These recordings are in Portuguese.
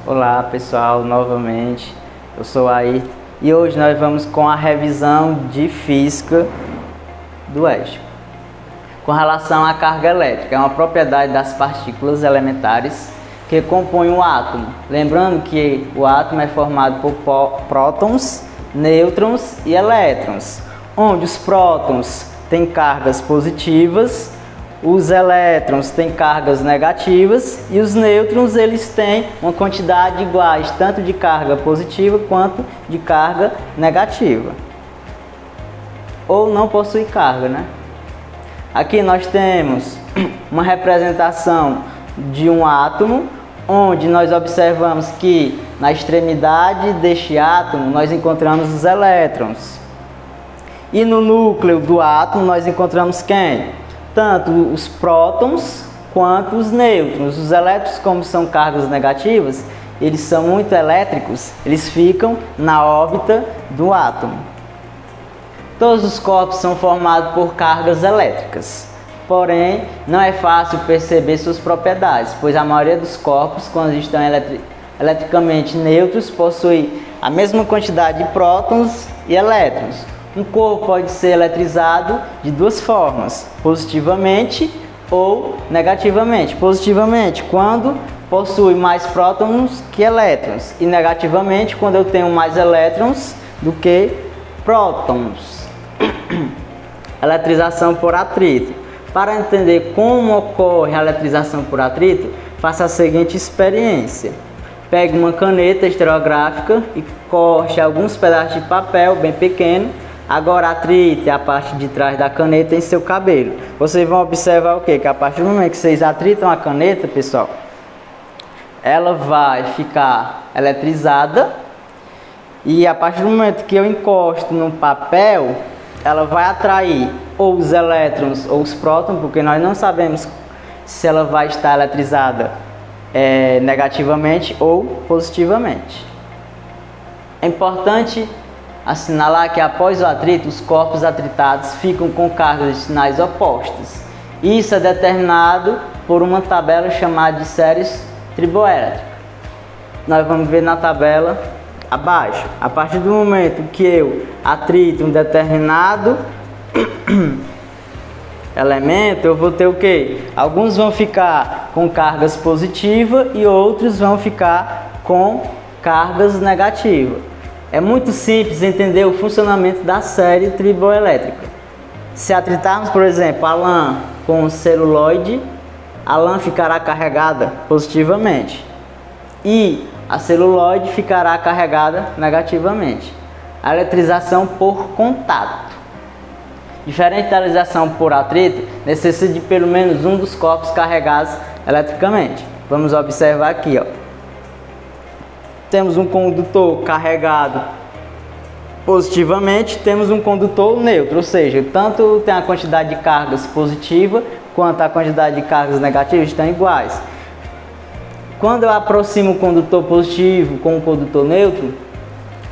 Olá pessoal, novamente, eu sou Ayrton e hoje nós vamos com a revisão de física do EJA. Com relação à carga elétrica, é uma propriedade das partículas elementares que compõem um átomo. Lembrando que o átomo é formado por prótons, nêutrons e elétrons, onde os prótons têm cargas positivas, os elétrons têm cargas negativas e os nêutrons eles têm uma quantidade iguais tanto de carga positiva quanto de carga negativa. Ou não possui carga, né? Aqui nós temos uma representação de um átomo, onde nós observamos que na extremidade deste átomo nós encontramos os elétrons. E no núcleo do átomo nós encontramos quem? Tanto os prótons quanto os nêutrons. Os elétrons, como são cargas negativas, eles são muito elétricos, eles ficam na órbita do átomo. Todos os corpos são formados por cargas elétricas, porém não é fácil perceber suas propriedades, pois a maioria dos corpos, quando estão eletricamente neutros, possui a mesma quantidade de prótons e elétrons. Um corpo pode ser eletrizado de duas formas, positivamente ou negativamente. Positivamente, quando possui mais prótons que elétrons, e negativamente, quando eu tenho mais elétrons do que prótons. Eletrização por atrito. Para entender como ocorre a eletrização por atrito, faça a seguinte experiência. Pegue uma caneta estereográfica e corte alguns pedaços de papel bem pequeno. Agora atrite a parte de trás da caneta em seu cabelo. Vocês vão observar o quê? Que a partir do momento que vocês atritam a caneta, pessoal, ela vai ficar eletrizada. E a partir do momento que eu encosto no papel, ela vai atrair ou os elétrons ou os prótons, porque nós não sabemos se ela vai estar eletrizada negativamente ou positivamente. É importante assinalar que após o atrito, os corpos atritados ficam com cargas de sinais opostas. Isso é determinado por uma tabela chamada de séries triboelétrica. Nós vamos ver na tabela abaixo. A partir do momento que eu atrito um determinado elemento, eu vou ter o quê? Alguns vão ficar com cargas positivas e outros vão ficar com cargas negativas. É muito simples entender o funcionamento da série triboelétrica. Se atritarmos, por exemplo, a lã com celuloide, a lã ficará carregada positivamente e a celuloide ficará carregada negativamente. A eletrização por contato. Diferente da eletrização por atrito, necessita de pelo menos um dos corpos carregados eletricamente. Vamos observar aqui, ó. Temos um condutor carregado positivamente, temos um condutor neutro, ou seja, tanto tem a quantidade de cargas positiva quanto a quantidade de cargas negativas estão iguais. Quando eu aproximo o condutor positivo com o condutor neutro,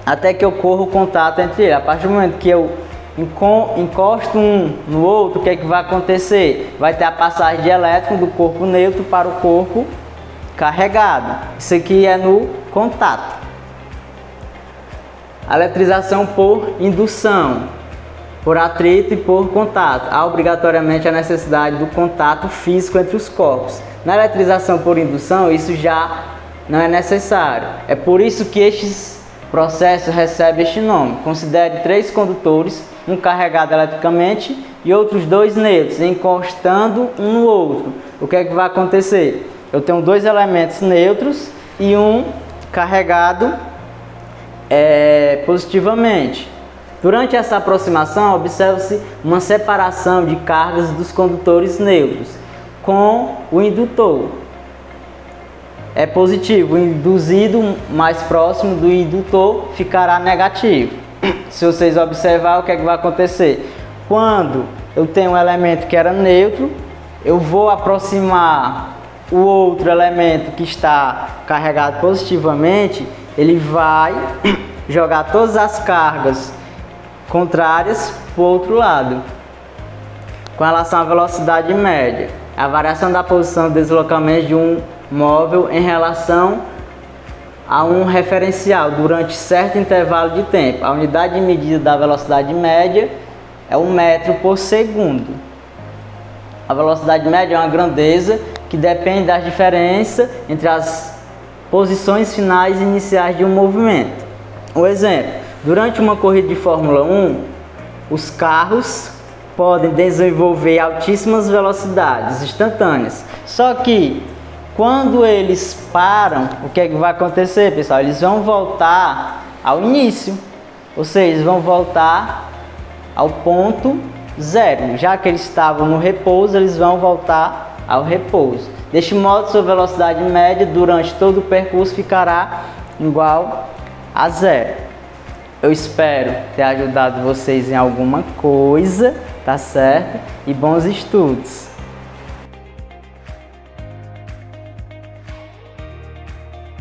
até que ocorra o contato entre eles. A partir do momento que eu encosto um no outro, o que é que vai acontecer? Vai ter a passagem de elétron do corpo neutro para o corpo carregado. Isso aqui é no contato. A eletrização por indução, por atrito e por contato. Há obrigatoriamente a necessidade do contato físico entre os corpos. Na eletrização por indução, isso já não é necessário. É por isso que estes processos recebem este nome. Considere 3 condutores, um carregado eletricamente e outros 2 neutros, encostando um no outro. O que é que vai acontecer? Eu tenho 2 elementos neutros e um carregado positivamente. Durante essa aproximação, observa-se uma separação de cargas dos condutores neutros com o indutor. É positivo, o induzido mais próximo do indutor ficará negativo. Se vocês observar, o que é que vai acontecer? Quando eu tenho um elemento que era neutro, eu vou aproximar o outro elemento que está carregado positivamente, ele vai jogar todas as cargas contrárias para o outro lado. Com relação à velocidade média, a variação da posição de deslocamento de um móvel em relação a um referencial durante certo intervalo de tempo. A unidade de medida da velocidade média é o metro por segundo. A velocidade média é uma grandeza que depende da diferença entre as posições finais e iniciais de um movimento. Um exemplo, durante uma corrida de Fórmula 1, os carros podem desenvolver altíssimas velocidades instantâneas. Só que quando eles param, o que é que vai acontecer, pessoal? Eles vão voltar ao início, ou seja, eles vão voltar ao ponto zero. Já que eles estavam no repouso, eles vão voltar ao repouso. Deste modo, sua velocidade média durante todo o percurso ficará igual a zero. Eu espero ter ajudado vocês em alguma coisa, tá certo? E bons estudos!